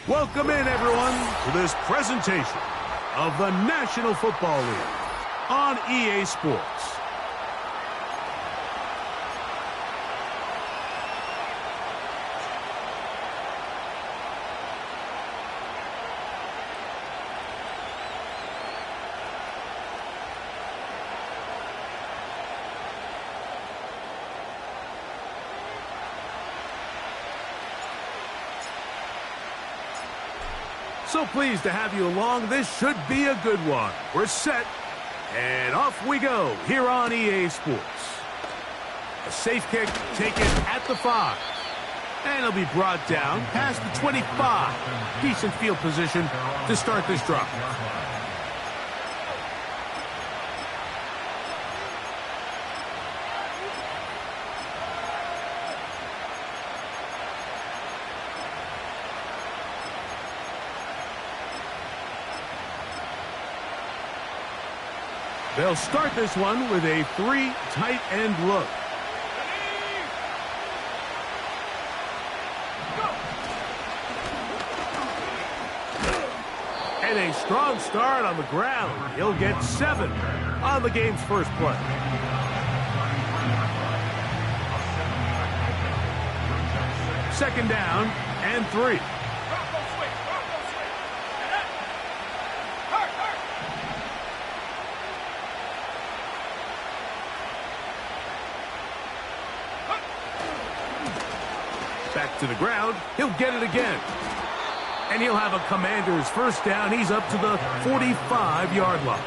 Welcome in, everyone, to this presentation of the National Football League on EA Sports. So pleased to have you along. This should be a good one. We're set, and off we go here on EA Sports. A safe kick taken at the 5. And it'll be brought down past the 25. Decent field position to start this drive. They'll start this one with a 3 tight end look. And a strong start on the ground. He'll get 7 on the game's first play. Second down and 3. Back to the ground. He'll get it again. And he'll have a Commander's first down. He's up to the 45-yard line.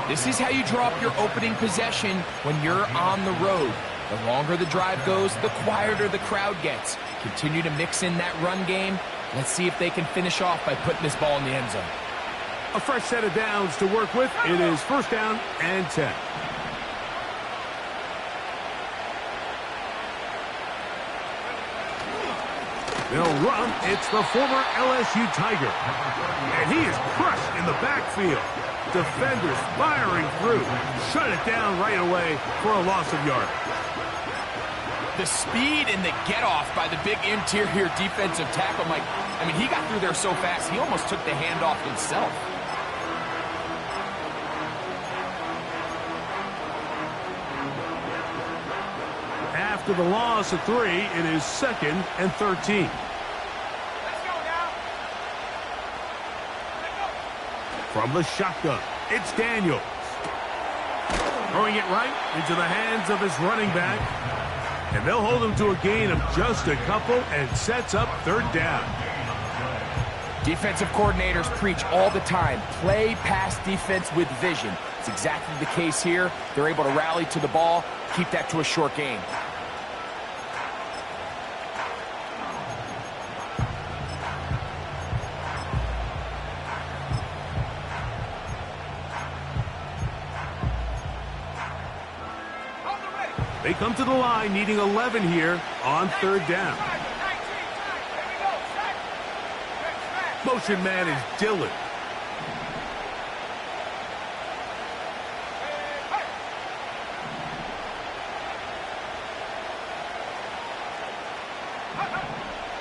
This is how you draw up your opening possession when you're on the road. The longer the drive goes, the quieter the crowd gets. Continue to mix in that run game. Let's see if they can finish off by putting this ball in the end zone. A fresh set of downs to work with. It is first down and 10. They'll run. It's the former LSU Tiger. And he is crushed in the backfield. Defenders firing through. Shut it down right away for a loss of yardage. The speed and the get-off by the big interior defensive tackle, Mike. I mean, he got through there so fast, he almost took the handoff himself. After the loss of 3, it is 2nd and 13. Let's go now. From the shotgun, it's Daniels. Throwing it right into the hands of his running back. And they'll hold him to a gain of just a couple and sets up 3rd down. Defensive coordinators preach all the time, play pass defense with vision. It's exactly the case here. They're able to rally to the ball, keep that to a short gain. They come to the line needing 11 here on 3rd down. Motion man is Dillon.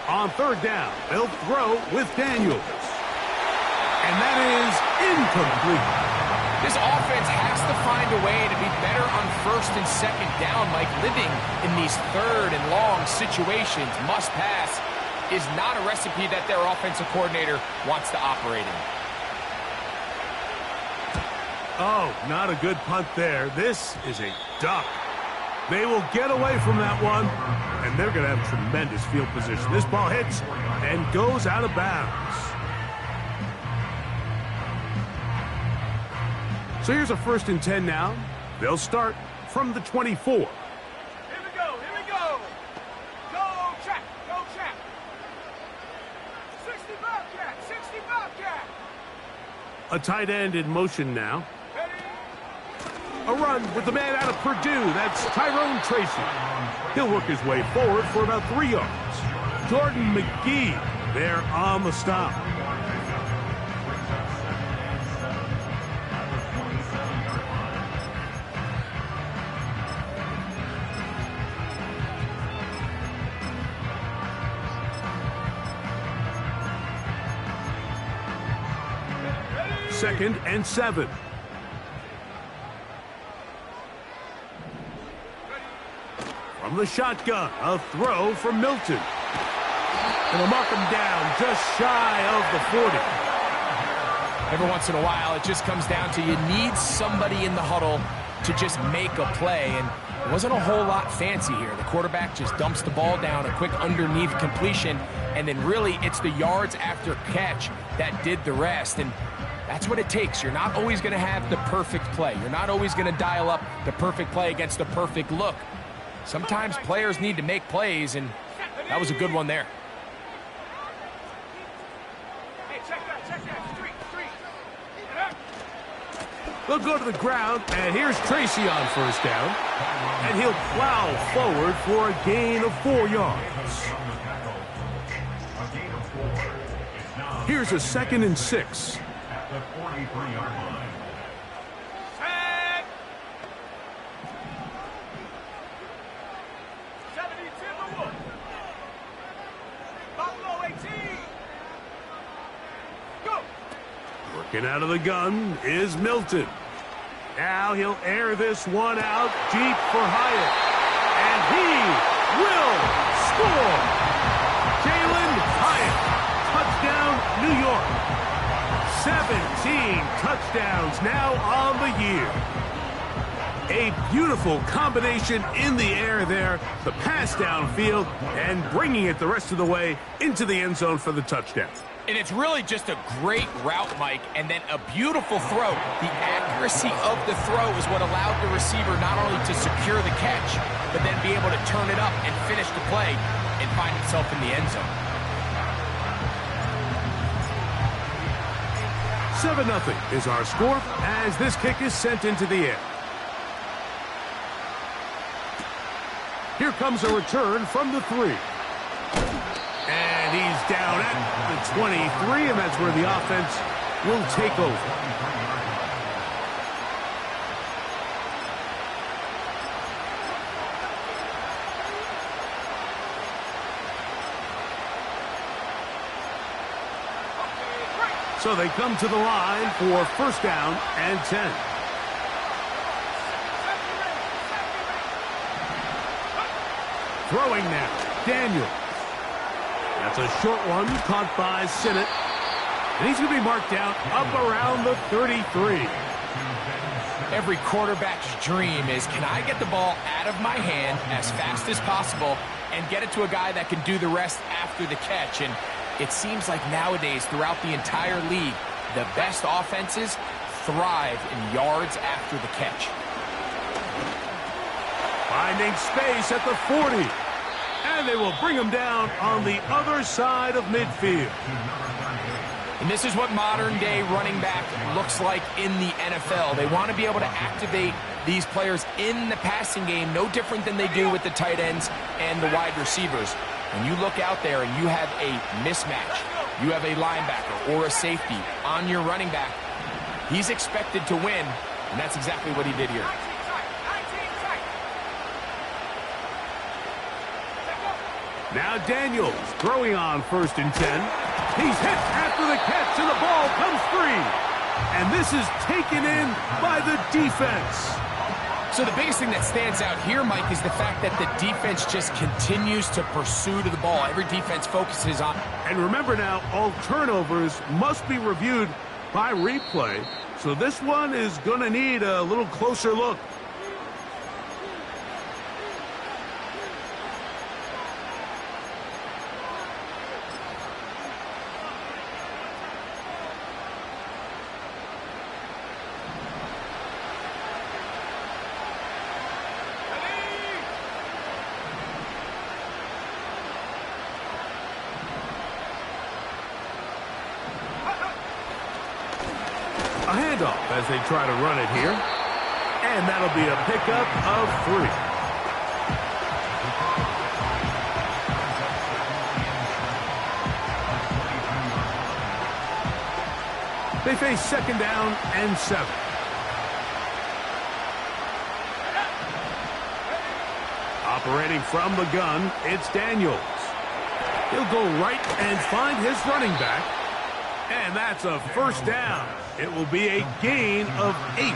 On 3rd down, they'll throw with Daniels. And that is incomplete. This offense has to find a way to be better on 1st and 2nd down, Mike. Living in these 3rd and long situations, must pass, is not a recipe that their offensive coordinator wants to operate in. Oh, not a good punt there. This is a duck. They will get away from that one, and they're going to have tremendous field position. This ball hits and goes out of bounds. So here's a 1st and 10 now. They'll start from the 24. Here we go, here we go. Go check, go check. 60 Bobcat, 60 Bobcat. A tight end in motion now. A run with the man out of Purdue. That's Tyrone Tracy. He'll work his way forward for about 3 yards. Jordan McGee there on the stop. 2nd and 7. From the shotgun, a throw from Milton. And they'll mark him down just shy of the 40. Every once in a while, it just comes down to you need somebody in the huddle to just make a play. And it wasn't a whole lot fancy here. The quarterback just dumps the ball down, a quick underneath completion, and then really it's the yards after catch that did the rest. And that's what it takes. You're not always going to have the perfect play. You're not always going to dial up the perfect play against the perfect look. Sometimes players need to make plays, and that was a good one there. They'll go to the ground, and here's Tracy on first down. And he'll plow forward for a gain of 4 yards. Here's a 2nd and 6. At the 43-yard line. Set. 70 Timberwolves. Buffalo 18. Go. Working out of the gun is Milton. Now he'll air this one out deep for Hyatt. And he will score. Jalen Hyatt. Touchdown, New York. 17 touchdowns now on the year. A beautiful combination in the air there. The pass downfield and bringing it the rest of the way into the end zone for the touchdown. And it's really just a great route, Mike, and then a beautiful throw. The accuracy of the throw is what allowed the receiver not only to secure the catch, but then be able to turn it up and finish the play and find himself in the end zone. 7-0 is our score as this kick is sent into the air. Here comes a return from the 3. And he's down at the 23, and that's where the offense will take over. So they come to the line for first down and 10. Throwing now, Daniel. That's a short one caught by Sinnott. And he's going to be marked down up around the 33. Every quarterback's dream is, can I get the ball out of my hand as fast as possible and get it to a guy that can do the rest after the catch? And it seems like nowadays, throughout the entire league, the best offenses thrive in yards after the catch. Finding space at the 40. And they will bring him down on the other side of midfield. And this is what modern-day running back looks like in the NFL. They want to be able to activate these players in the passing game, no different than they do with the tight ends and the wide receivers. When you look out there and you have a mismatch, you have a linebacker or a safety on your running back, he's expected to win, and that's exactly what he did here. Now Daniels throwing on first and 10. He's hit after the catch, and the ball comes free. And this is taken in by the defense. So the biggest thing that stands out here, Mike, is the fact that the defense just continues to pursue to the ball. Every defense focuses on. And remember now, all turnovers must be reviewed by replay. So this one is going to need a little closer look. A handoff as they try to run it here. And that'll be a pickup of 3. They face second down and 7. Operating from the gun, it's Daniels. He'll go right and find his running back. And that's a first down It will be a gain of 8.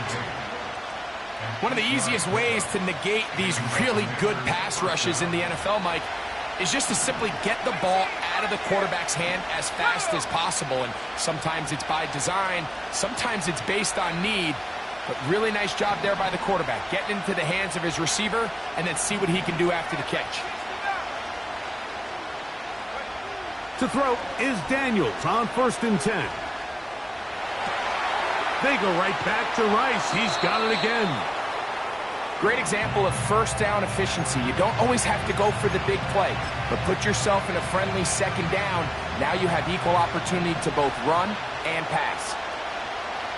One of the easiest ways to negate these really good pass rushes in the NFL, Mike, is just to simply get the ball out of the quarterback's hand as fast as possible. And sometimes it's by design, sometimes it's based on need. But really nice job there by the quarterback, getting into the hands of his receiver and then see what he can do after the catch. To throw is Daniels on 1st and 10. They go right back to Rice. He's got it again. Great example of first down efficiency. You don't always have to go for the big play, but put yourself in a friendly second down. Now you have equal opportunity to both run and pass.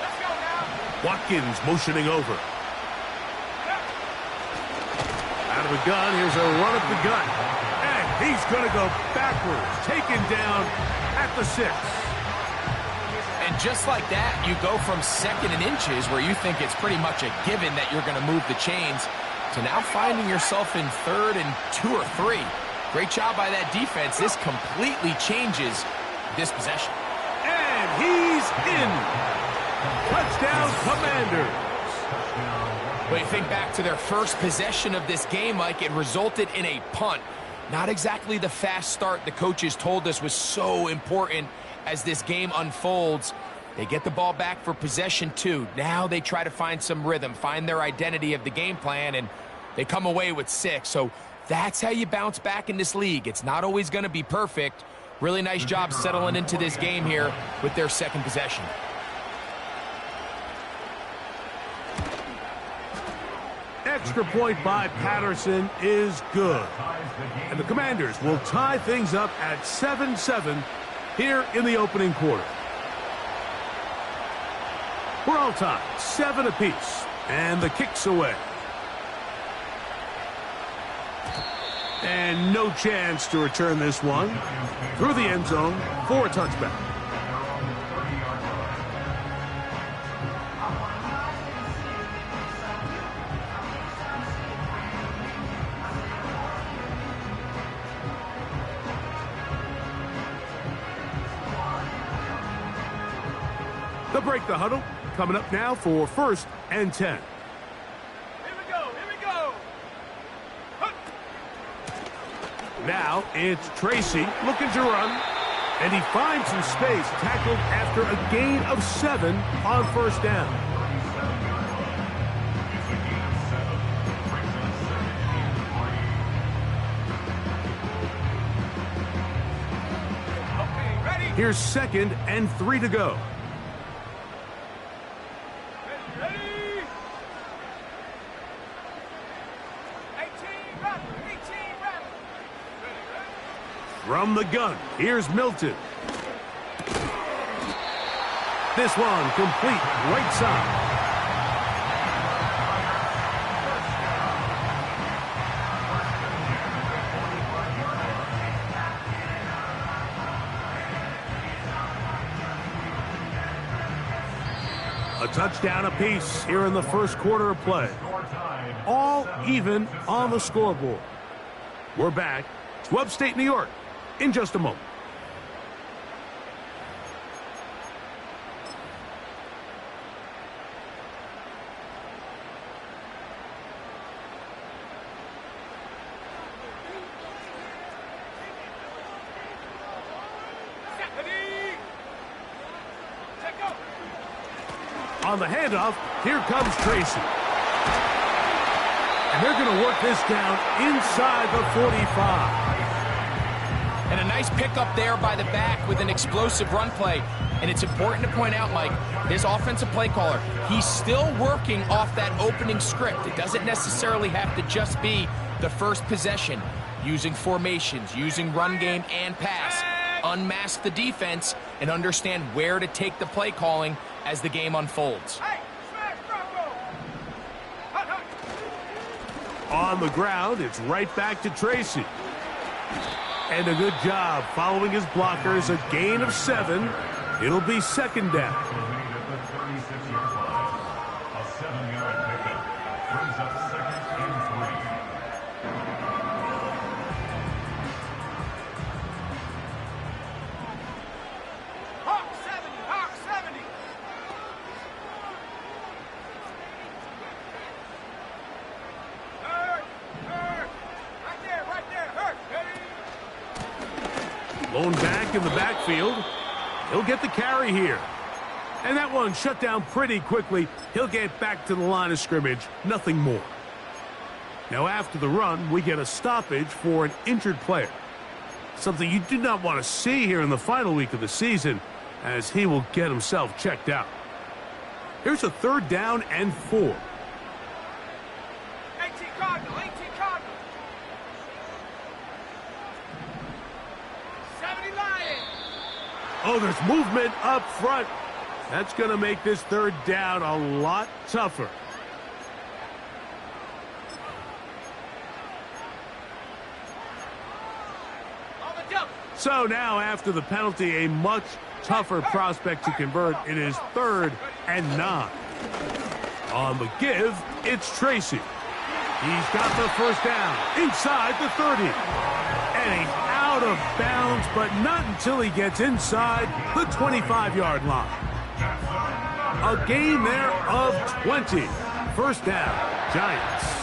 Let's go now. Watkins motioning over. Out of the gun, here's a run up the gut. And he's going to go backwards, taken down at the 6. And just like that, you go from 2nd and inches, where you think it's pretty much a given that you're going to move the chains, to now finding yourself in 3rd and 2 or 3. Great job by that defense. This completely changes this possession. And he's in. Touchdown, Commanders. But you think back to their first possession of this game, Mike, it resulted in a punt. Not exactly the fast start the coaches told us was so important as this game unfolds. They get the ball back for possession 2. Now they try to find some rhythm, find their identity of the game plan, and they come away with 6. So that's how you bounce back in this league. It's not always going to be perfect. Really nice job settling into this game here with their 2nd possession. Extra point by Patterson is good. And the Commanders will tie things up at 7-7 here in the opening quarter. We're all tied, 7 apiece, and the kick's away. And no chance to return this one through the end zone for a touchback. They'll break the huddle. Coming up now for 1st and 10. Here we go. Here we go. Now it's Tracy looking to run. And he finds some space, tackled after a gain of 7 on 1st down. Okay, ready? Here's 2nd and 3 to go. Ready? 18 run. 18 run. Ready? From the gun, here's Milton. This one complete, right side. A touchdown apiece here in the first quarter of play. All even on the scoreboard. We're back to upstate New York in just a moment. On the handoff, here comes Tracy. And they're going to work this down inside the 45. And a nice pickup there by the back with an explosive run play. And it's important to point out, Mike, this offensive play caller, he's still working off that opening script. It doesn't necessarily have to just be the first possession. Using formations, using run game and pass. Unmask the defense and understand where to take the play calling as the game unfolds. Hey, smash Bronco. Hut, hut. On the ground, it's right back to Tracy. And a good job following his blockers, a gain of 7. It'll be 2nd down. Hawk 70, Hawk 70. Blown back in the backfield. He'll get the carry here. And that one shut down pretty quickly. He'll get back to the line of scrimmage. Nothing more. Now after the run, we get a stoppage for an injured player. Something you do not want to see here in the final week of the season, as he will get himself checked out. Here's a 3rd down and 4. 18 Cardinal, 18 Cardinal. 70 Lion. Oh, there's movement up front. That's going to make this 3rd down a lot tougher. So now, after the penalty, a much tougher prospect to convert. It is 3rd and 9. On the give, it's Tracy. He's got the 1st down inside the 30. And he's out of bounds, but not until he gets inside the 25-yard line. A gain there of 20. 1st down, Giants.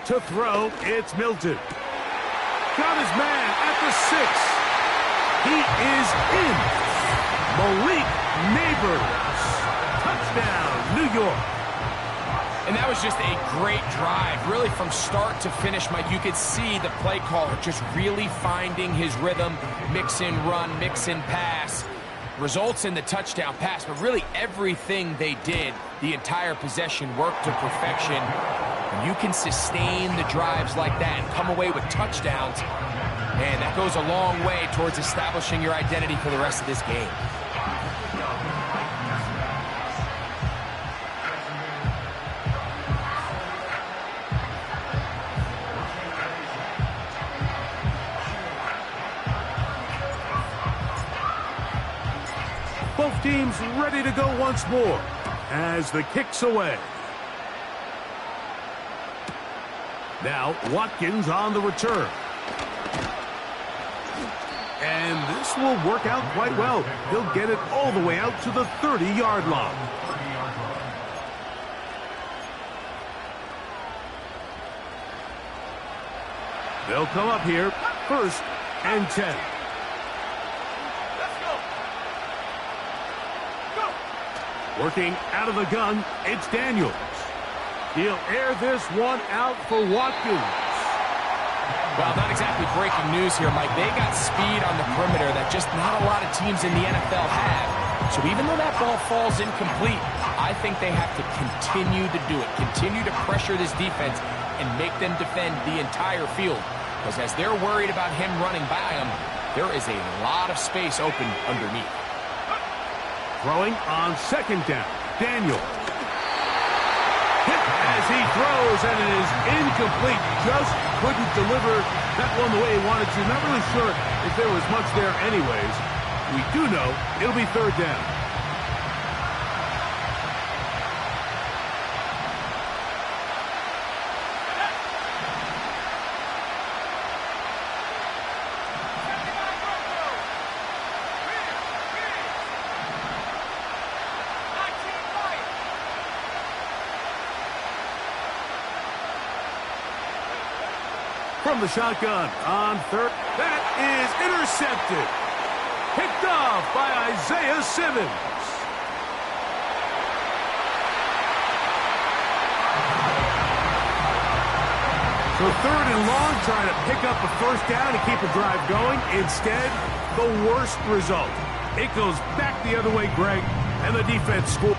To throw, it's Milton. Got his man at the 6. He is in. Malik Neighbors. Touchdown, New York. And that was just a great drive, really from start to finish, Mike. You could see the play caller just really finding his rhythm, mix in run, mix in pass. Results in the touchdown pass, but really everything they did, the entire possession worked to perfection. When you can sustain the drives like that and come away with touchdowns, man, that goes a long way towards establishing your identity for the rest of this game. Both teams ready to go once more as the kick's away. Now Watkins on the return. And this will work out quite well. He'll get it all the way out to the 30-yard line. They'll come up here, 1st and 10. Working out of the gun, it's Daniels. He'll air this one out for Watkins. Well, not exactly breaking news here, Mike. They got speed on the perimeter that just not a lot of teams in the NFL have. So even though that ball falls incomplete, I think they have to continue to do it, continue to pressure this defense and make them defend the entire field. Because as they're worried about him running by them, there is a lot of space open underneath. Throwing on 2nd down, Daniel. Hit as he throws, and it is incomplete. Just couldn't deliver that one the way he wanted to. Not really sure if there was much there anyways. We do know it'll be 3rd down. From the shotgun on 3rd. That is intercepted. Picked off by Isaiah Simmons. So 3rd and long, trying to pick up a 1st down to keep a drive going. Instead, the worst result. It goes back the other way, Greg, and the defense scores.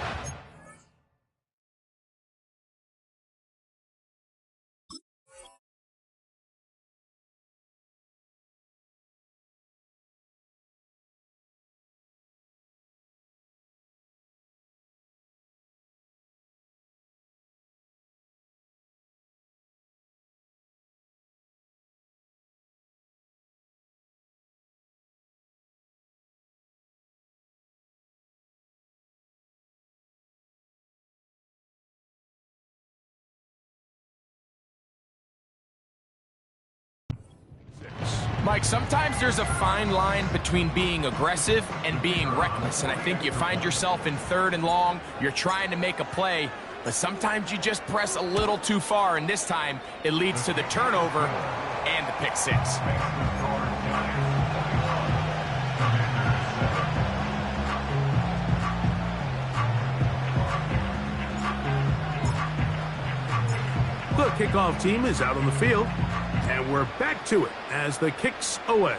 Mike, sometimes there's a fine line between being aggressive and being reckless, and I think you find yourself in 3rd and long, you're trying to make a play, But sometimes you just press a little too far, and this time it leads to the turnover and the pick six. The kickoff team is out on the field, and we're back to it as the kick's away.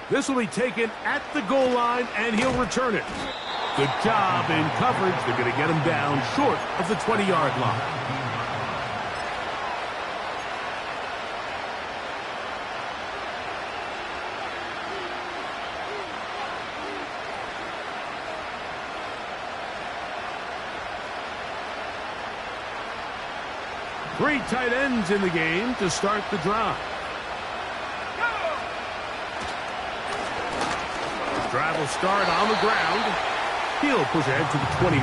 This will be taken at the goal line, and he'll return it. Good job in coverage. They're going to get him down short of the 20-yard line. Three tight ends in the game to start the drive. Drive will start on the ground. He'll push ahead to the 21.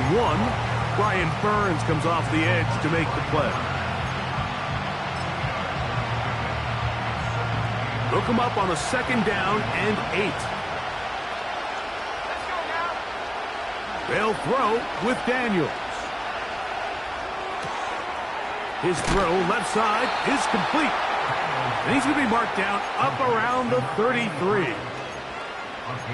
Brian Burns comes off the edge to make the play. Look him up on a 2nd down and 8. They'll throw with Daniels. His throw left side is complete. And he's going to be marked down up around the 33.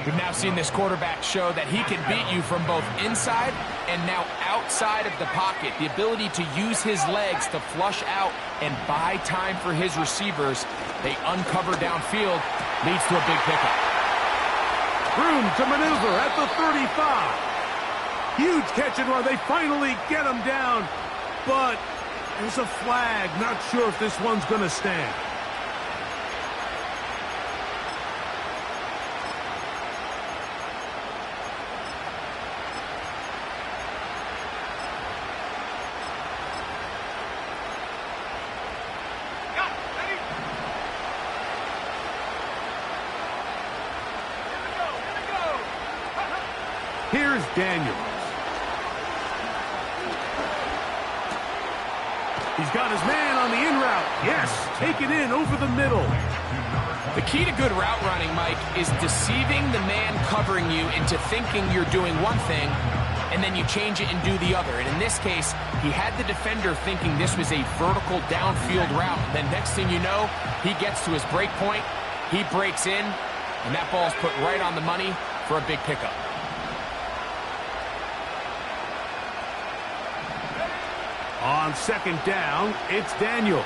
We've now seen this quarterback show that he can beat you from both inside and now outside of the pocket. The ability to use his legs to flush out and buy time for his receivers. They uncover downfield, leads to a big pickup. Room to maneuver at the 35. Huge catch and run. They finally get him down, but there's a flag. Not sure if this one's going to stand. Here's Daniels. He's got his man on the in route. Yes, take it in over the middle. The key to good route running, Mike, is deceiving the man covering you into thinking you're doing one thing, and then you change it and do the other. And in this case, he had the defender thinking this was a vertical downfield route. Then next thing you know, he gets to his break point, he breaks in, and that ball's put right on the money for a big pickup. On 2nd down, it's Daniels.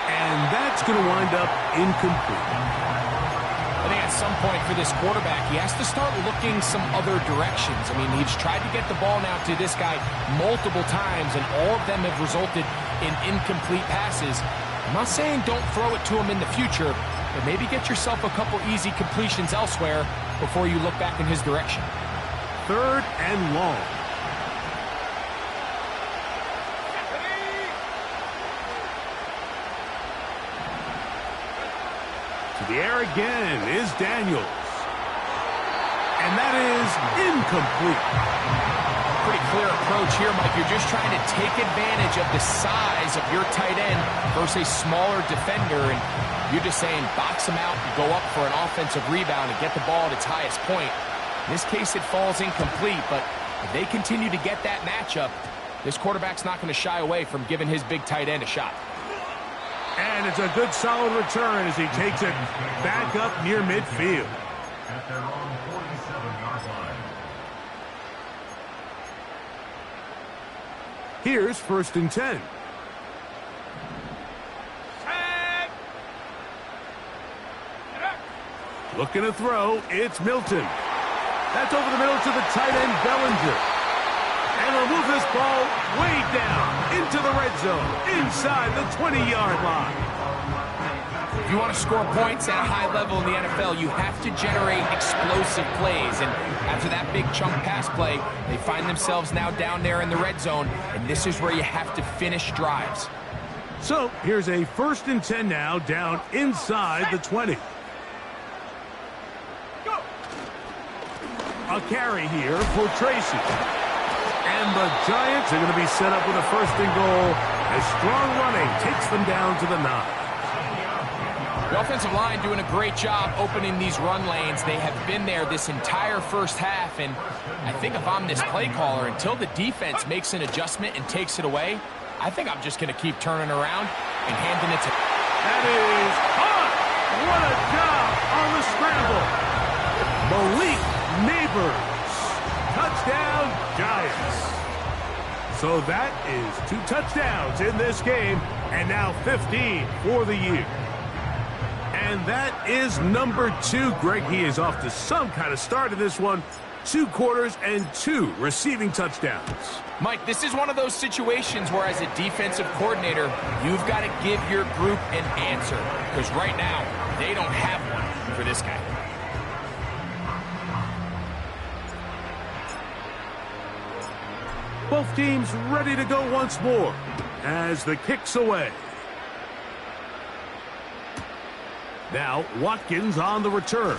And that's going to wind up incomplete. I think at some point for this quarterback, he has to start looking some other directions. I mean, he's tried to get the ball now to this guy multiple times, and all of them have resulted in incomplete passes. I'm not saying don't throw it to him in the future, but maybe get yourself a couple easy completions elsewhere before you look back in his direction. 3rd and long. The air again is Daniels. And that is incomplete. Pretty clear approach here, Mike. You're just trying to take advantage of the size of your tight end versus a smaller defender. And you're just saying box him out and go up for an offensive rebound and get the ball at its highest point. In this case, it falls incomplete. But if they continue to get that matchup, this quarterback's not going to shy away from giving his big tight end a shot. And it's a good solid return as he takes it back up near midfield. At their own 47-yard line. Here's 1st and 10. Looking to throw, it's Milton. That's over the middle to the tight end, Bellinger. And he'll move this ball way down into the red zone, inside the 20-yard line. If you want to score points at a high level in the NFL, you have to generate explosive plays. And after that big chunk pass play, they find themselves now down there in the red zone, and this is where you have to finish drives. So here's a 1st and 10 now, down inside the 20. A carry here for Tracy. And the Giants are going to be set up with a 1st and goal as strong running takes them down to the 9. The offensive line doing a great job opening these run lanes. They have been there this entire first half, and I think if I'm this play caller, until the defense makes an adjustment and takes it away, I think I'm just going to keep turning around and handing it to... That is caught! What a job on the scramble! Malik Neighbors. Touchdown, Giants. So that is 2 touchdowns in this game, and now 15 for the year. And that is number 2. Greg, he is off to some kind of start in this one. 2 quarters and 2 receiving touchdowns. Mike, this is one of those situations where as a defensive coordinator, you've got to give your group an answer. Because right now, they don't have one for this guy. Both teams ready to go once more as the kick's away. Now, Watkins on the return.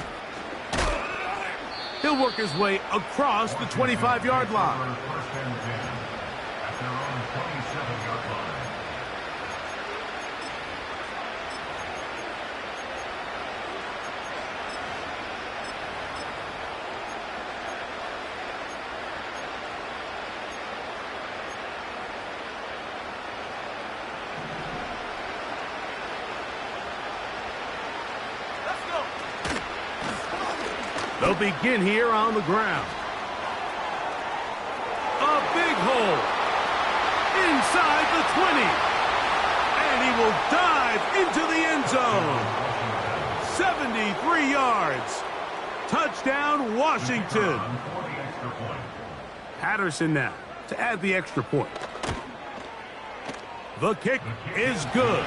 He'll work his way across the 25-yard line. First and 10 at their own 27-yard line. They'll begin here on the ground. A big hole inside the 20. And he will dive into the end zone. 73 yards. Touchdown, Washington. Patterson now to add the extra point. The kick is good.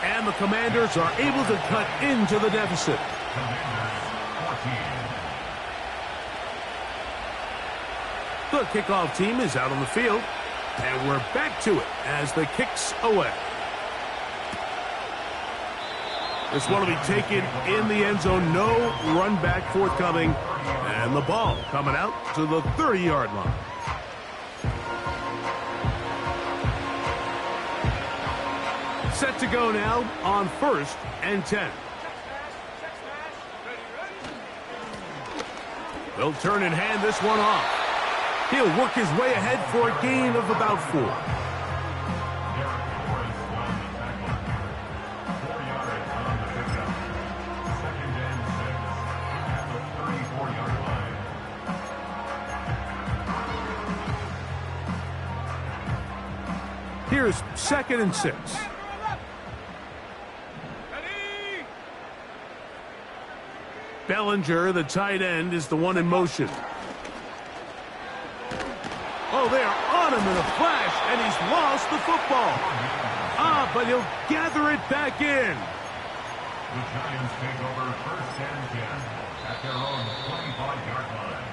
And the Commanders are able to cut into the deficit. The kickoff team is out on the field, and we're back to it as the kick's away. This one will be taken in the end zone. No run back forthcoming, and the ball coming out to the 30-yard line. Set to go now on 1st and 10. They'll turn and hand this one off. He'll work his way ahead for a gain of about 4. Here's 2nd and 6. Bellinger, the tight end, is the one in motion. Oh, they are on him in a flash, and he's lost the football. But he'll gather it back in. The Giants take over 1st and 10 at their own 25-yard line.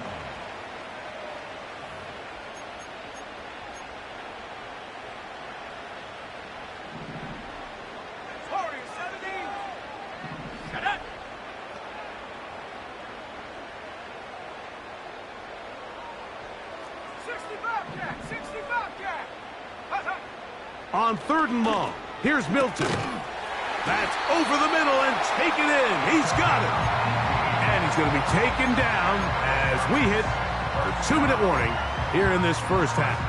On 3rd and long, here's Milton. That's over the middle and taken in. He's got it. And he's going to be taken down as we hit the 2-minute warning here in this first half.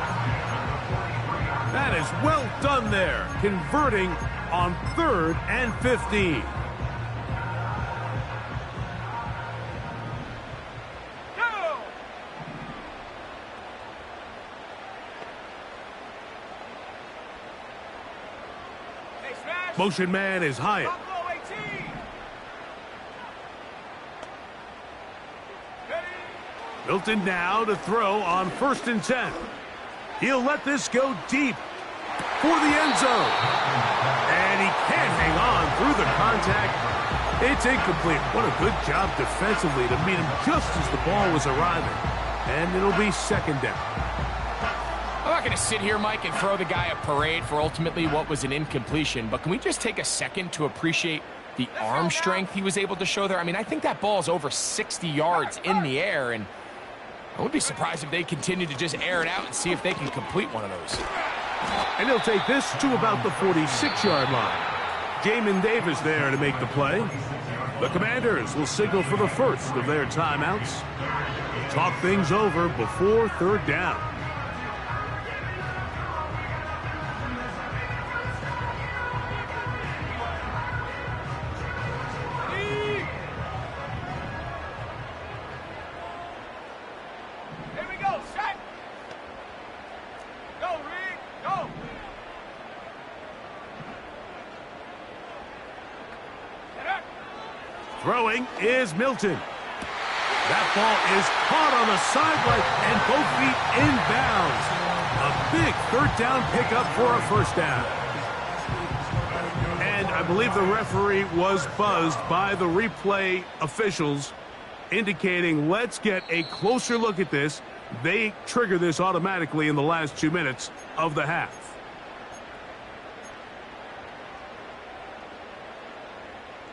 That is well done there, converting on 3rd and 15. Motion man is Hyatt. Milton now to throw on 1st and 10. He'll let this go deep for the end zone. And he can't hang on through the contact. It's incomplete. What a good job defensively to meet him just as the ball was arriving. And it'll be 2nd down. I'm not going to sit here, Mike, and throw the guy a parade for ultimately what was an incompletion, but can we just take a second to appreciate the arm strength he was able to show there? I mean, I think that ball is over 60 yards in the air, and I would be surprised if they continue to just air it out and see if they can complete one of those. And he'll take this to about the 46-yard line. Jamin Davis there to make the play. The Commanders will signal for the first of their timeouts. Talk things over before third down. Throwing is Milton. That ball is caught on the sideline and both feet inbounds. A big third down pickup for a first down. And I believe the referee was buzzed by the replay officials, indicating let's get a closer look at this. They trigger this automatically in the last 2 minutes of the half.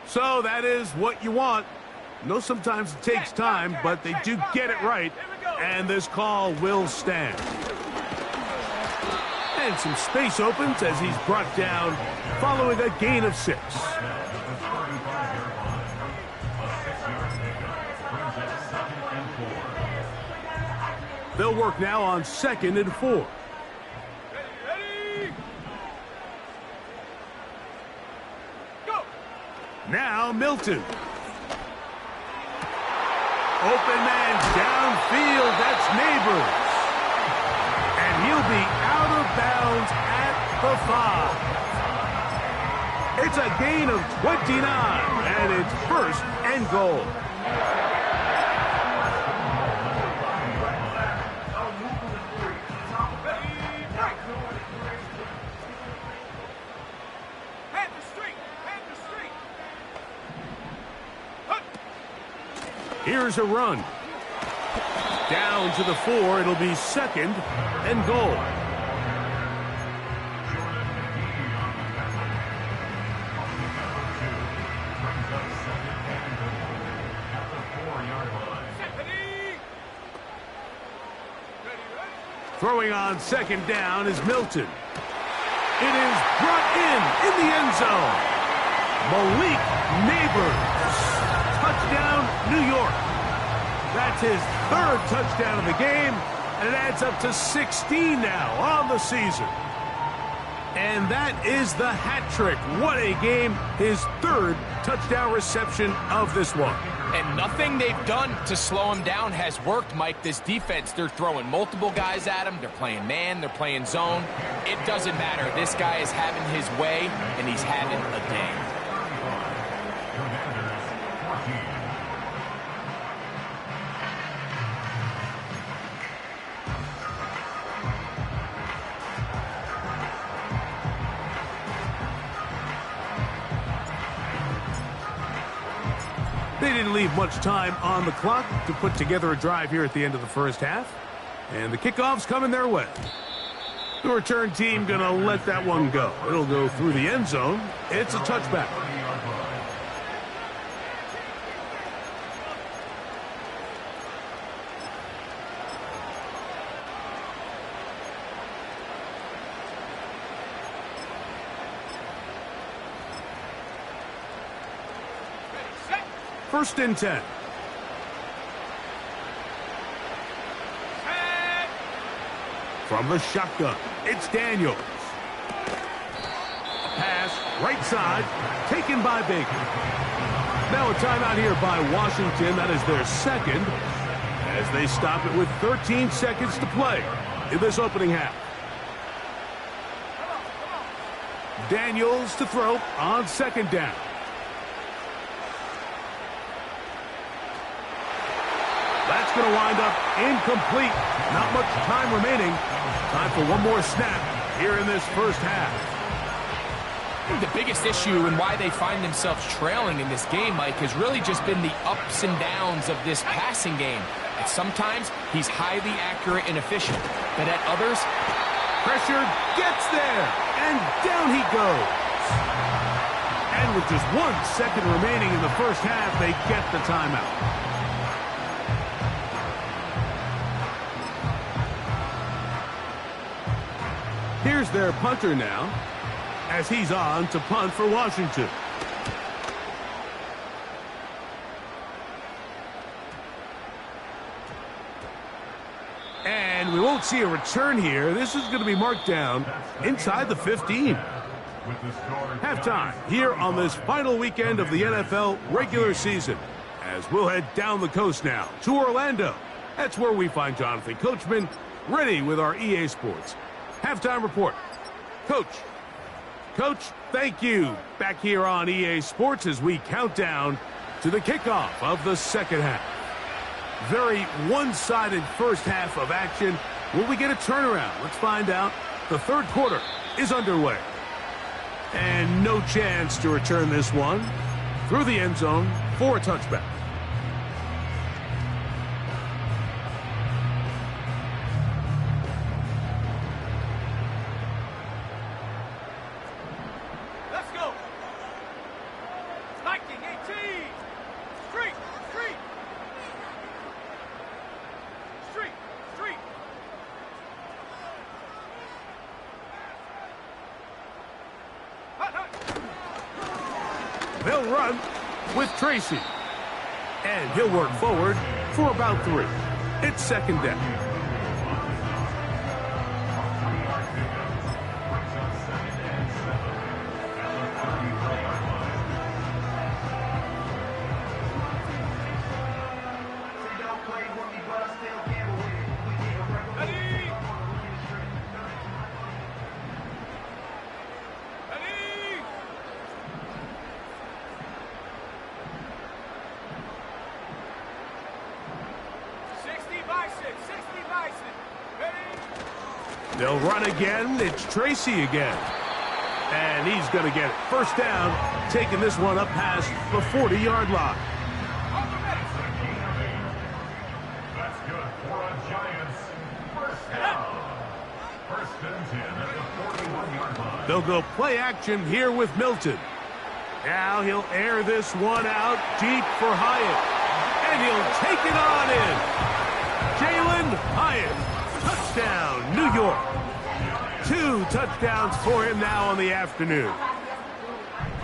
So that is what you want. No, sometimes it takes time, but they do get it right, and this call will stand. And some space opens as he's brought down following a gain of 6. They'll work now on 2nd and 4. Now Milton. Open man downfield. That's Neighbors. And he'll be out of bounds at the 5. It's a gain of 29, and it's 1st and goal. Here's a run. Down to the 4. It'll be 2nd and goal. Throwing on 2nd down is Milton. It is brought in the end zone. Malik Neighbors. Touchdown, New York. That's his 3rd touchdown of the game, and it adds up to 16 now on the season. And that is the hat trick. What a game. His 3rd touchdown reception of this one. And nothing they've done to slow him down has worked, Mike. This defense, they're throwing multiple guys at him. They're playing man. They're playing zone. It doesn't matter. This guy is having his way, and he's having a day. They didn't leave much time on the clock to put together a drive here at the end of the first half. And the kickoff's coming their way. The return team going to let that one go. It'll go through the end zone. It's a touchback. First and 10. From the shotgun, it's Daniels. A pass, right side, taken by Baker. Now a timeout here by Washington. That is their 2nd, as they stop it with 13 seconds to play in this opening half. Daniels to throw on 2nd down. That's going to wind up incomplete. Not much time remaining. Time for one more snap here in this first half. I think the biggest issue and why they find themselves trailing in this game, Mike, has really just been the ups and downs of this passing game. At sometimes, he's highly accurate and efficient. But at others, pressure gets there, and down he goes. And with just 1 second remaining in the first half, they get the timeout. Here's their punter now. as he's on to punt for Washington. And we won't see a return here. This is going to be marked down inside the 15. Halftime here on this final weekend of the NFL regular season, as we'll head down the coast now to Orlando. That's where we find Jonathan Coachman ready with our EA Sports halftime report. Coach, thank you. Back here on EA Sports as we count down to the kickoff of the second half. Very one-sided first half of action. Will we get a turnaround? Let's find out. The third quarter is underway. And no chance to return this one through the end zone for a touchback. Let's go. Spiking 18. Street. They'll run with Tracy. And he'll work forward for about 3. It's second down. They'll run again. It's Tracy again. And he's going to get it. First down, taking this one up past the 40-yard line. That's good for a Giants first down. First and 10 at the 41-yard line. They'll go play action here with Milton. Now he'll air this one out deep for Hyatt. And he'll take it on in. Jalen Hyatt. Touchdown, New York. 2 touchdowns for him now on the afternoon.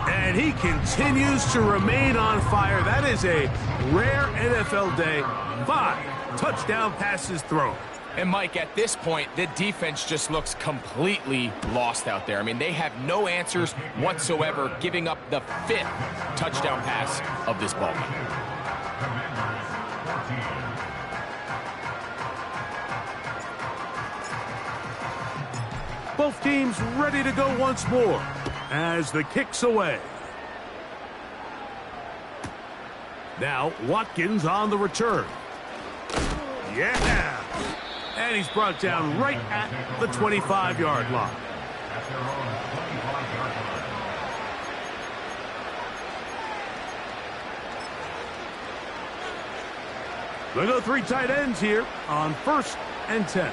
And he continues to remain on fire. That is a rare NFL day. 5 touchdown passes thrown. And Mike, at this point, the defense just looks completely lost out there. I mean, they have no answers whatsoever, giving up the 5th touchdown pass of this ball game. Both teams ready to go once more as the kick's away. Now Watkins on the return. Yeah! And he's brought down right at the 25-yard line. At their own 25-yard line. They go 3 tight ends here on 1st and 10.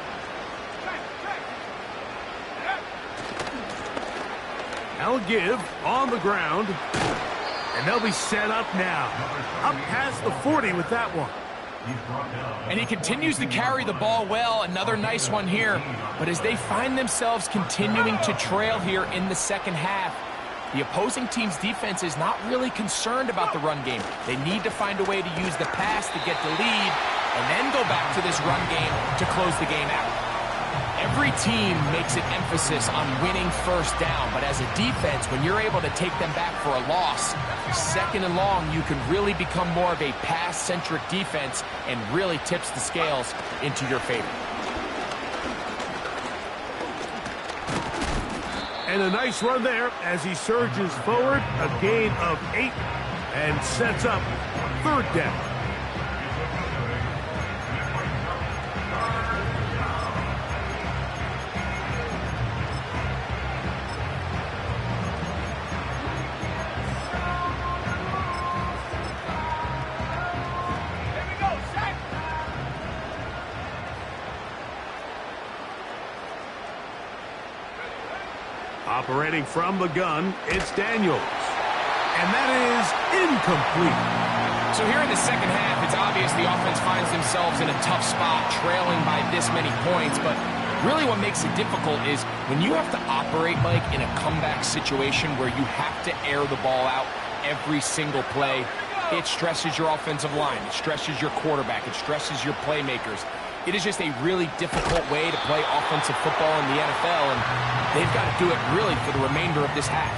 Now a give on the ground. And they'll be set up now. Up past the 40 with that one. And he continues to carry the ball well. Another nice one here. But as they find themselves continuing to trail here in the second half, the opposing team's defense is not really concerned about the run game. They need to find a way to use the pass to get the lead and then go back to this run game to close the game out. Every team makes an emphasis on winning first down, but as a defense, when you're able to take them back for a loss, second and long, you can really become more of a pass-centric defense and really tips the scales into your favor. And a nice run there as he surges forward, a gain of 8, and sets up 3rd down. Operating from the gun, it's Daniels. And that is incomplete. So here in the second half, it's obvious the offense finds themselves in a tough spot, trailing by this many points, but Really what makes it difficult is when you have to operate, Mike, in a comeback situation where you have to air the ball out every single play, it stresses your offensive line, it stresses your quarterback, it stresses your playmakers. It is just a really difficult way to play offensive football in the NFL, and they've got to do it really for the remainder of this half.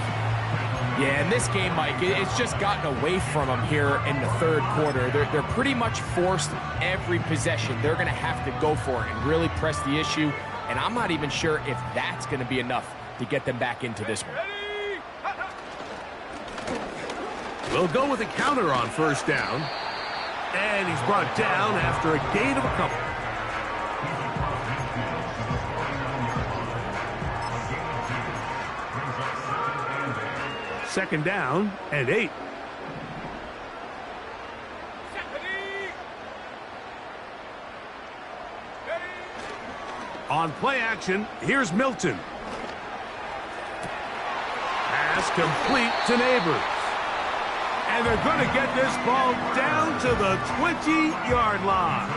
Yeah, in this game, Mike, it's just gotten away from them here in the third quarter. They're pretty much forced every possession. They're going to have to go for it and really press the issue, and I'm not even sure if that's going to be enough to get them back into this one. We'll go with a counter on first down, and he's brought down after a gain of a couple. Second down and 8. On play action, here's Milton. Pass complete to Neighbors. And they're going to get this ball down to the 20-yard line.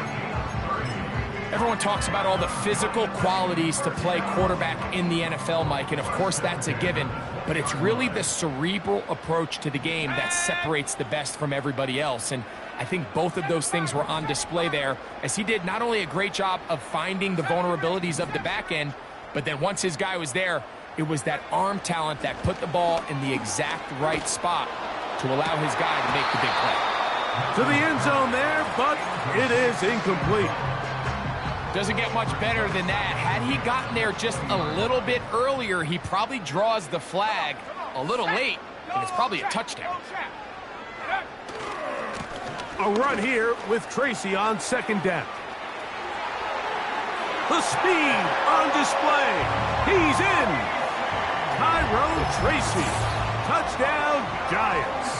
Everyone talks about all the physical qualities to play quarterback in the NFL, Mike, and of course that's a given, but it's really the cerebral approach to the game that separates the best from everybody else, and I think both of those things were on display there, as he did not only a great job of finding the vulnerabilities of the back end, but then once his guy was there, it was that arm talent that put the ball in the exact right spot to allow his guy to make the big play. To the end zone there, but it is incomplete. Doesn't get much better than that. Had he gotten there just a little bit earlier, he probably draws the flag a little late, and it's probably a touchdown. A run here with Tracy on second down. The speed on display. He's in. Tyrone Tracy. Touchdown, Giants.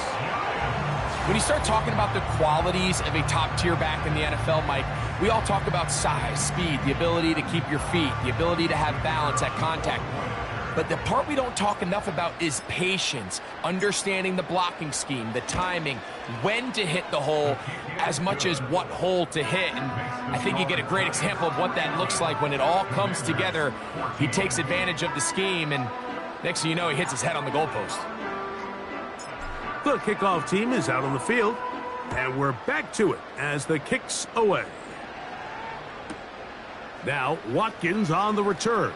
When you start talking about the qualities of a top-tier back in the NFL, Mike, we all talk about size, speed, the ability to keep your feet, the ability to have balance at contact. But the part we don't talk enough about is patience, understanding the blocking scheme, the timing, when to hit the hole, as much as what hole to hit. And I think you get a great example of what that looks like when it all comes together. He takes advantage of the scheme, and next thing you know, he hits his head on the goalpost. The kickoff team is out on the field, and we're back to it as the kick's away. Now, Watkins on the return.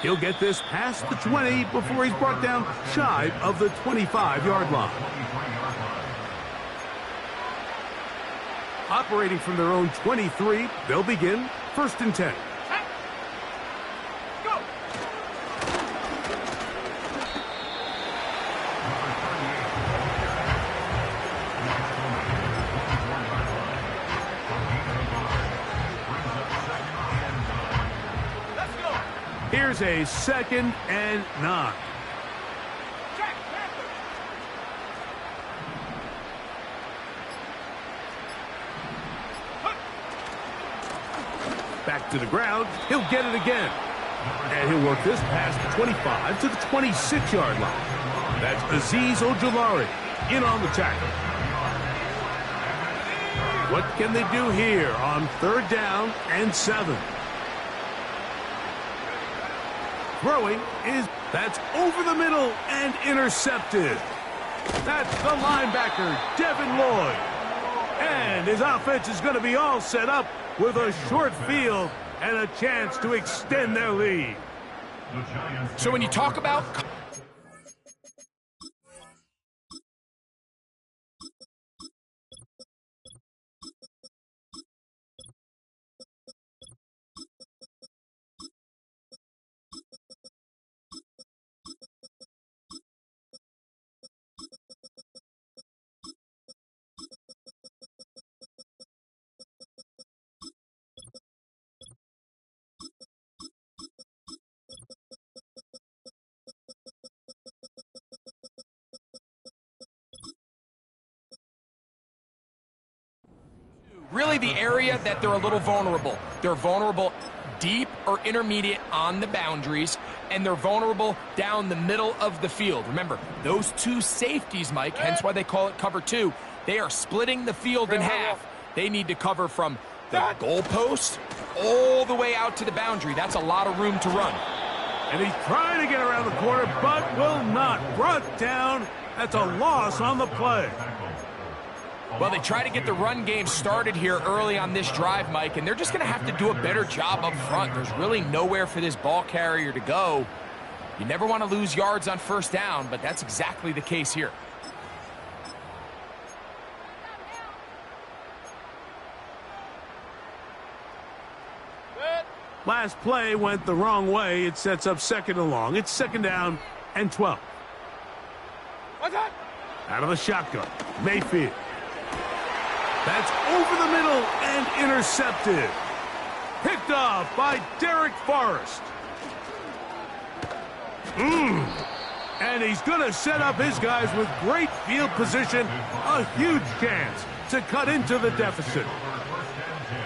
He'll get this past the 20 before he's brought down shy of the 25-yard line. Operating from their own 23, they'll begin 1st and 10. Here's a 2nd and 9. Back to the ground. He'll get it again. And he'll work this past the 25 to the 26-yard line. That's Azeez Ojulari in on the tackle. What can they do here on 3rd down and 7? Throwing that's over the middle and intercepted. That's the linebacker, Devin Lloyd. And his offense is going to be all set up with a short field and a chance to extend their lead. So when you talk about really the area that they're a little vulnerable. They're vulnerable deep or intermediate on the boundaries, and they're vulnerable down the middle of the field. Remember, those two safeties, Mike, hence why they call it cover 2, they are splitting the field in half. They need to cover from the goalpost all the way out to the boundary. That's a lot of room to run. And he's trying to get around the corner, but will not. Brought down. That's a loss on the play. Well, they try to get the run game started here early on this drive, Mike, and they're just going to have to do a better job up front. There's really nowhere for this ball carrier to go. You never want to lose yards on first down, but that's exactly the case here. Last play went the wrong way. It sets up second and long. It's second down and 12. What's that? Out of the shotgun, Mayfield. That's over the middle and intercepted. Picked off by Derek Forrest. And he's going to set up his guys with great field position. A huge chance to cut into the deficit.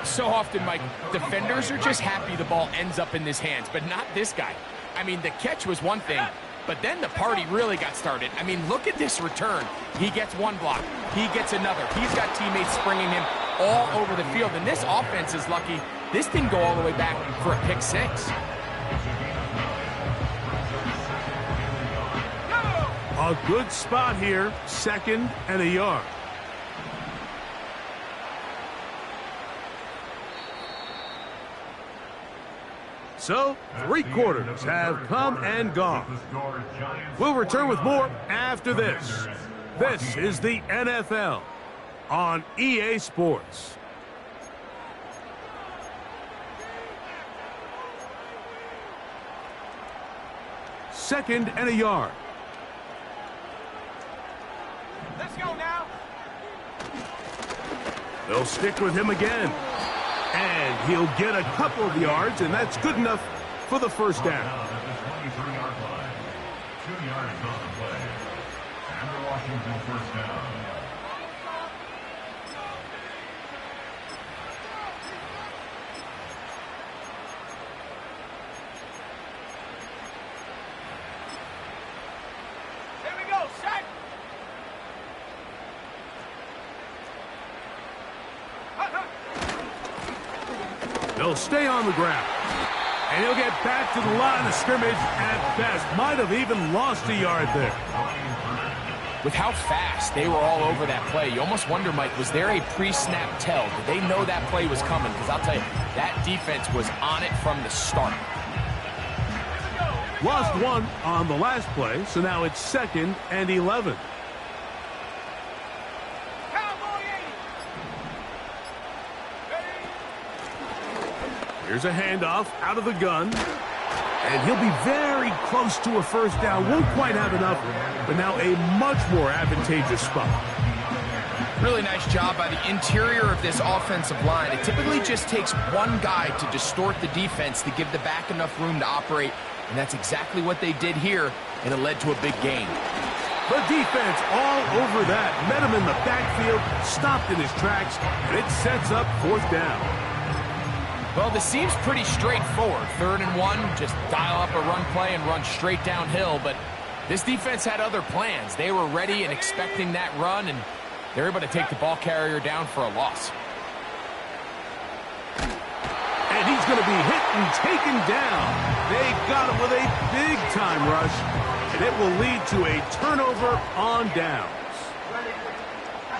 So often, Mike, defenders are just happy the ball ends up in his hands, but not this guy. I mean, the catch was one thing, but then the party really got started. I mean, look at this return. He gets one block. He gets another. He's got teammates springing him all over the field, and this offense is lucky. This didn't go all the way back for a pick six. A good spot here, second and a yard. So, 3 quarters have come and gone. We'll return with more after this. This is the NFL on EA Sports. Second and a yard. Let's go now. They'll stick with him again. And he'll get a couple of yards, and that's good enough for the first down. At the 23-yard line. 2 yards on the play. And the Washington first down. Here we go. Set. They'll stay on the ground. And he'll get back to the line of scrimmage at best. Might have even lost a yard there. With how fast they were all over that play, you almost wonder, Mike, was there a pre-snap tell? Did they know that play was coming? Because I'll tell you, that defense was on it from the start. Lost one on the last play, so now it's second and 11. Here's a handoff out of the gun. And he'll be very close to a first down. Won't quite have enough, but now a much more advantageous spot. Really nice job by the interior of this offensive line. It typically just takes one guy to distort the defense to give the back enough room to operate, and that's exactly what they did here, and it led to a big gain. The defense all over that. Met him in the backfield, stopped in his tracks, and it sets up fourth down. Well, this seems pretty straightforward. 3rd and 1, just dial up a run play and run straight downhill. But this defense had other plans. They were ready and expecting that run, and they're able to take the ball carrier down for a loss. And he's going to be hit and taken down. They got him with a big-time rush, and it will lead to a turnover on downs.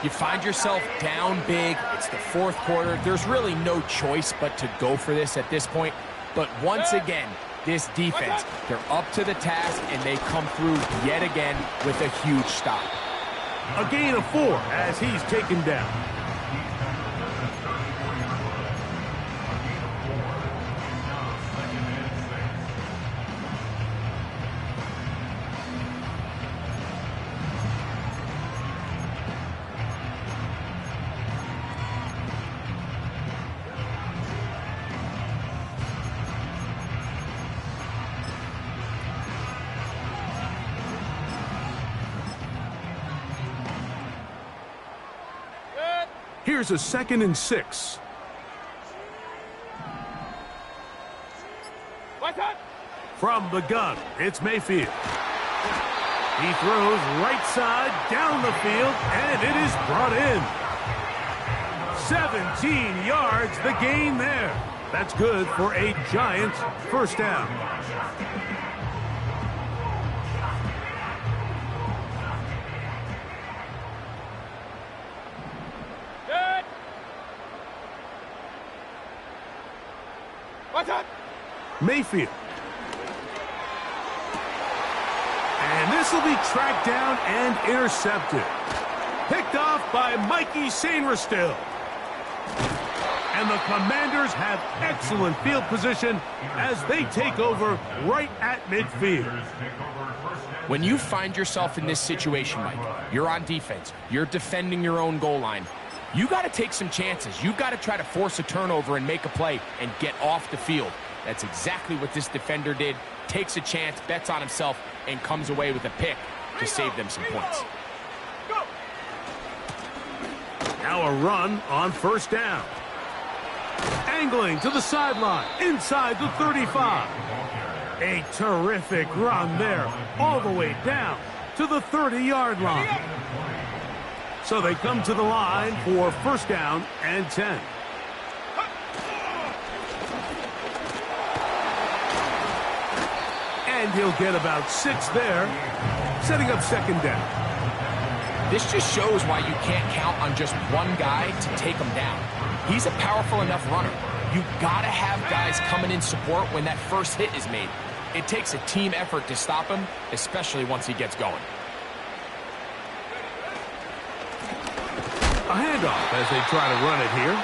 You find yourself down big. It's the 4th quarter. There's really no choice but to go for this at this point. But once again, this defense, they're up to the task, and they come through yet again with a huge stop. A gain of 4 as he's taken down. Here's a 2nd and 6. What's that? From the gun, it's Mayfield. He throws right side down the field, and it is brought in. 17 yards, the gain there. That's good for a Giants first down. Good. What's up? Mayfield. And this will be tracked down and intercepted. Picked off by Mikey Sainristil. And the Commanders have excellent field position as they take over right at midfield. When you find yourself in this situation, Mike, you're on defense, you're defending your own goal line, you got to take some chances. You've got to try to force a turnover and make a play and get off the field. That's exactly what this defender did. Takes a chance, bets on himself, and comes away with a pick to save them some points. Now a run on first down. Angling to the sideline, inside the 35. A terrific run there, all the way down to the 30-yard line. So they come to the line for first down and 10. And he'll get about 6 there, setting up second down. This just shows why you can't count on just one guy to take him down. He's a powerful enough runner. You've got to have guys coming in support when that first hit is made. It takes a team effort to stop him, especially once he gets going. A handoff as they try to run it here.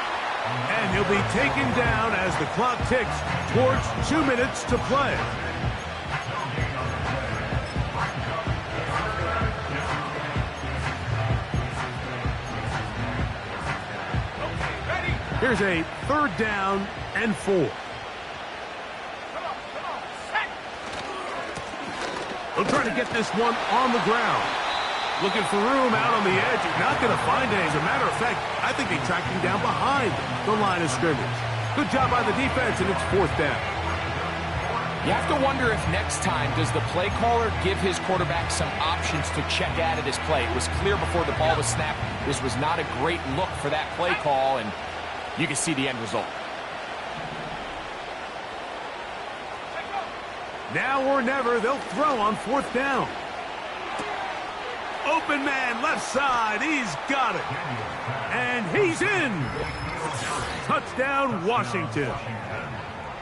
And he'll be taken down as the clock ticks towards 2 minutes to play. Here's a third down and 4. They'll try to get this one on the ground. Looking for room out on the edge. He's not going to find it. As a matter of fact, I think they tracked him down behind the line of scrimmage. Good job by the defense, and it's fourth down. You have to wonder if next time, does the play caller give his quarterback some options to check out of this play? It was clear before the ball was snapped. This was not a great look for that play call, and you can see the end result. Now or never, they'll throw on fourth down. Open man, left side, he's got it. And he's in. Touchdown, Washington.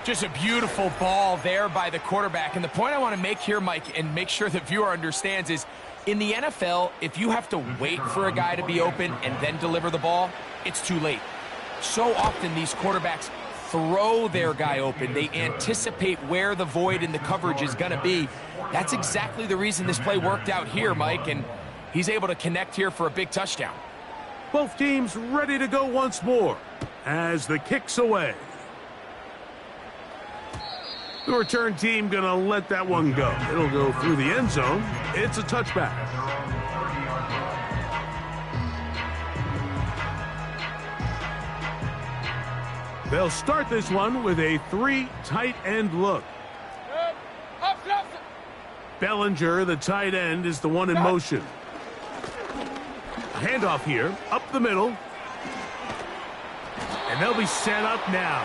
Just a beautiful ball there by the quarterback. And the point I want to make here, Mike, and make sure the viewer understands is, in the NFL, if you have to wait for a guy to be open and then deliver the ball, it's too late. So often these quarterbacks throw their guy open. They anticipate where the void in the coverage is going to be. That's exactly the reason this play worked out here, Mike, and he's able to connect here for a big touchdown. Both teams ready to go once more as the kick's away. The return team going to let that one go. It'll go through the end zone. It's a touchback. They'll start this one with a 3 tight end look. Bellinger, the tight end, is the one in motion. A handoff here, up the middle. And they'll be set up now.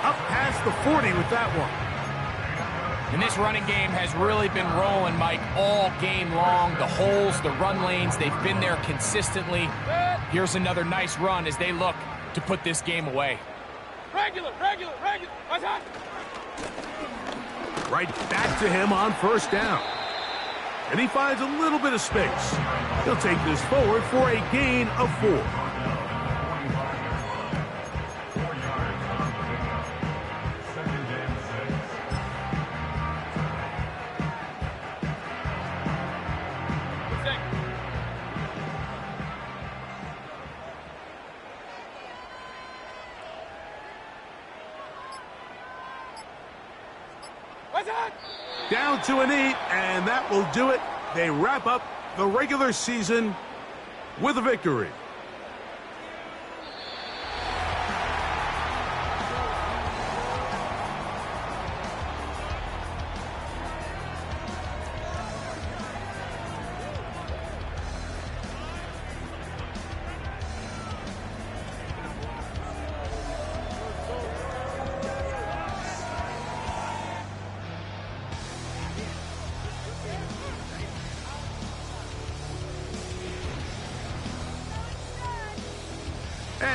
Up past the 40 with that one. And this running game has really been rolling, Mike, all game long. The holes, the run lanes, they've been there consistently. Here's another nice run as they look to put this game away. Regular. Attack. Right back to him on first down. And he finds a little bit of space. He'll take this forward for a gain of 4. Down to an 8, and that will do it. They wrap up the regular season with a victory.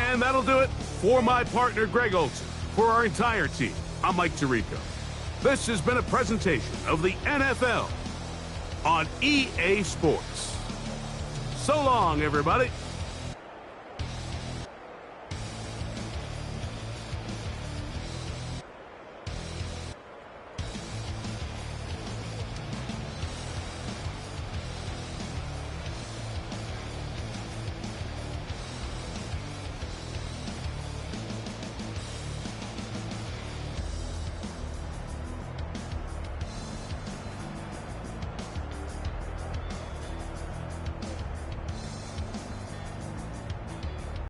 And that'll do it for my partner, Greg Olson. For our entire team, I'm Mike Tirico. This has been a presentation of the NFL on EA Sports. So long, everybody.